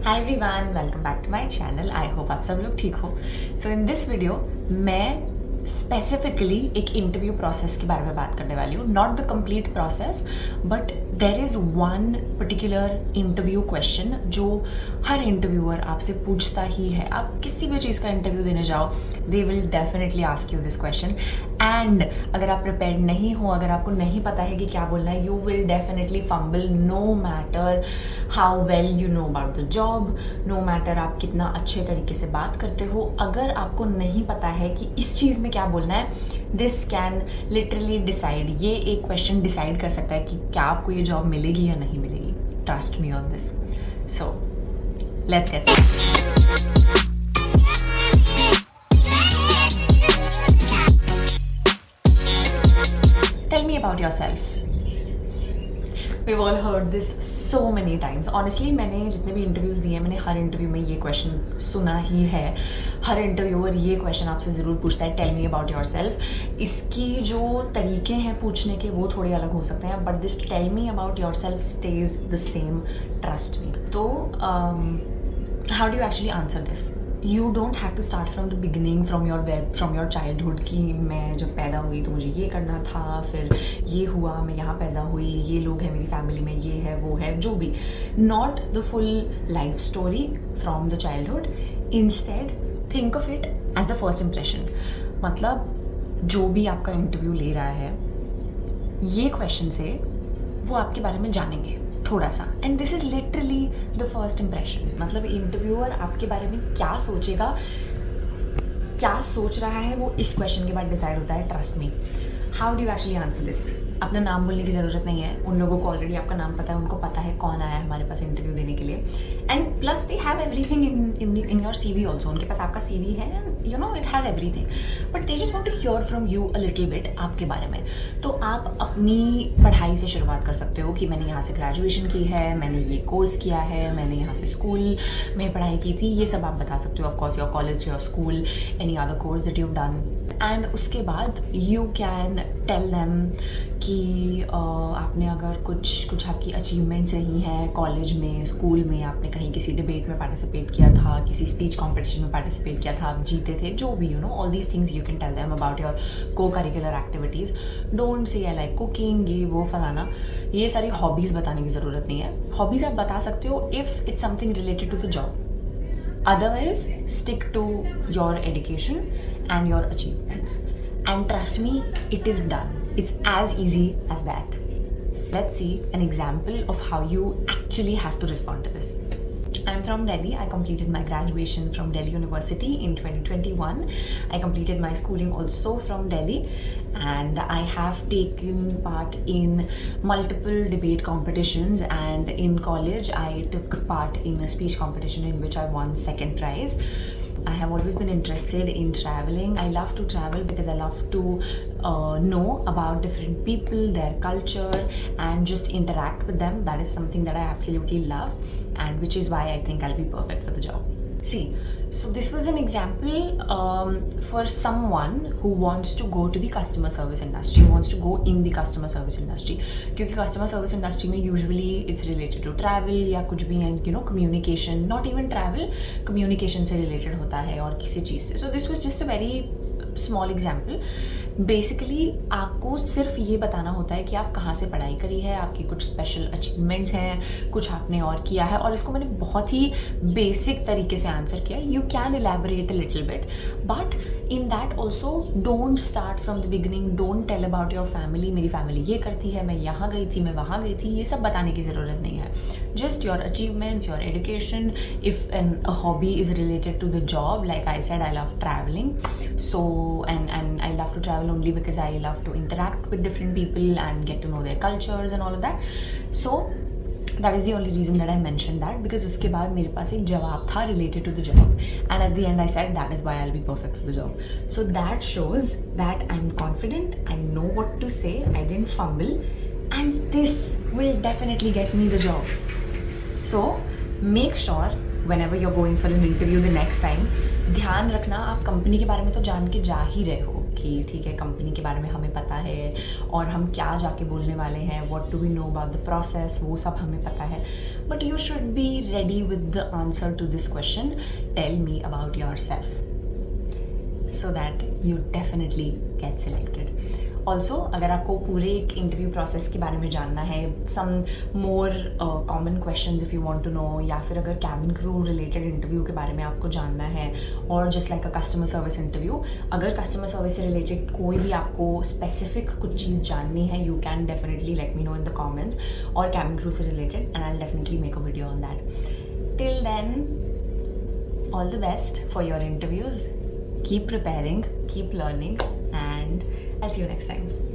Hi everyone, welcome back to my channel. I hope आप सब लोग ठीक हो। सो इन दिस वीडियो मैं स्पेसिफिकली एक इंटरव्यू प्रोसेस के बारे में बात करने वाली हूँ। Not the complete process, but there is one particular interview question जो हर इंटरव्यूअर आपसे पूछता ही है। आप किसी भी चीज़ का इंटरव्यू देने जाओ, they will definitely ask you this question. And अगर आप प्रिपेयर्ड नहीं हो, अगर आपको नहीं पता है कि क्या बोलना है, you will definitely fumble no matter how well you know about the job, no matter आप कितना अच्छे तरीके से बात करते हो। अगर आपको नहीं पता है कि इस चीज़ में क्या बोलना है, दिस कैन लिटरली डिसाइड, ये एक क्वेश्चन डिसाइड कर सकता है कि क्या आपको ये जॉब मिलेगी या नहीं मिलेगी। Trust me on this. So let's get tell me about yourself. We've all heard this so many times. Honestly, मैंने जितने भी इंटरव्यूज़ दिए हैं, मैंने हर इंटरव्यू में ये क्वेश्चन सुना ही है। हर इंटरव्यूअर ये क्वेश्चन आपसे ज़रूर पूछता है, tell me about yourself. इसकी जो तरीके हैं पूछने के वो थोड़े अलग हो सकते हैं, but this tell me about yourself stays the same, trust me. तो how do you actually answer this? You don't have to start from the beginning, from your childhood कि मैं जब पैदा हुई तो मुझे ये करना था, फिर ये हुआ, मैं यहाँ पैदा हुई, ये लोग हैं मेरी फैमिली में, ये है वो है, जो भी। Not the full life story from the childhood. Instead think of it as the first impression. मतलब जो भी आपका इंटरव्यू ले रहा है, ये क्वेश्चन से वो आपके बारे में जानेंगे थोड़ा सा। And this is literally the first impression. मतलब इंटरव्यूअर आपके बारे में क्या सोचेगा, क्या सोच रहा है, वो इस क्वेश्चन के बाद डिसाइड होता है। Trust me. How do you actually answer this? अपना नाम बोलने की ज़रूरत नहीं है, उन लोगों को ऑलरेडी आपका नाम पता है, उनको पता है कौन आया है हमारे पास इंटरव्यू देने के लिए। And plus they have everything in your CV also. उनके पास आपका CV है, and you know it has everything, but they just want to hear from you a little bit आपके बारे में। तो आप अपनी पढ़ाई से शुरुआत कर सकते हो कि मैंने यहाँ से ग्रेजुएशन की है, मैंने ये कोर्स किया है, मैंने यहाँ से स्कूल में पढ़ाई की थी, ये सब आप बता सकते हो। Of course your college, your school, any other course that you done. And उसके बाद यू कैन टेल देम कि आपने अगर कुछ आपकी अचीवमेंट्स रही हैं कॉलेज में, स्कूल में, आपने कहीं किसी डिबेट में पार्टिसिपेट किया था, किसी स्पीच कॉम्पिटिशन में पार्टिसिपेट किया था, आप जीते थे, जो भी, you know, all these things you can tell them about your co curricular activities. Don't say I like cooking, ये वो फलाना, ये सारी हॉबीज़ बताने की ज़रूरत नहीं है। हॉबीज़ आप बता सकते हो if it's something related to the job. Otherwise, stick to your education and your achievements. And trust me, it is done. It's as easy as that. Let's see an example of how you actually have to respond to this. I'm from Delhi. I completed my graduation from Delhi University in 2021. I completed my schooling also from Delhi, and I have taken part in multiple debate competitions, and in college I took part in a speech competition in which I won second prize. I have always been interested in traveling. I love to travel because I love to know about different people, their culture, and just interact with them. That is something that I absolutely love, and which is why I think I'll be perfect for the job. See, so this was an example for someone who wants to go to the customer service industry, who wants to go in the customer service industry. क्योंकि customer service industry में usually it's related to travel या कुछ भी, and you know, communication, not even travel, communication से related होता है और किसी चीज़ से। So this was just a very small example. Basically आपको सिर्फ ये बताना होता है कि आप कहाँ से पढ़ाई करी है, आपकी कुछ स्पेशल अचीवमेंट्स हैं, कुछ आपने और किया है, और इसको मैंने बहुत ही बेसिक तरीके से आंसर किया। You can elaborate a little bit, but in that also don't start from the beginning. Don't tell about your family, मेरी फैमिली ये करती है, मैं यहाँ गई थी, मैं वहाँ गई थी, ये सब बताने की ज़रूरत नहीं है। Just your achievements, your education, if a hobby is related to the job, like I said, I love traveling, so and I love to travel only because I love to interact with different people and get to know their cultures and all of that. So that is the only reason that I mentioned that, because उसके बाद मेरे पास एक जवाब था related to the job, and at the end I said that is why I'll be perfect for the job. So that shows that I'm confident, I know what to say, I didn't fumble, and this will definitely get me the job. So make sure whenever you're going for an interview the next time, ध्यान रखना आप company के बारे में तो जान के जा ही रहे हो, कि ठीक है कंपनी के बारे में हमें पता है और हम क्या जाके बोलने वाले हैं, what do we know about the process, वो सब हमें पता है. But you should be ready with the answer to this question, tell me about yourself, so that you definitely get selected. Also अगर आपको पूरे एक इंटरव्यू प्रोसेस के बारे में जानना है, some more common questions if you want to know, या फिर अगर कैबिन क्रू रिलेटेड इंटरव्यू के बारे में आपको जानना है, और just like a customer service interview, अगर कस्टमर सर्विस से रिलेटेड कोई भी आपको स्पेसिफिक कुछ चीज़ जाननी है, you can definitely let me know in the comments, और कैबिन क्रू से related, and I will definitely make a video on that. Till then, all the best for your interviews. Keep preparing, keep learning, and I'll see you next time.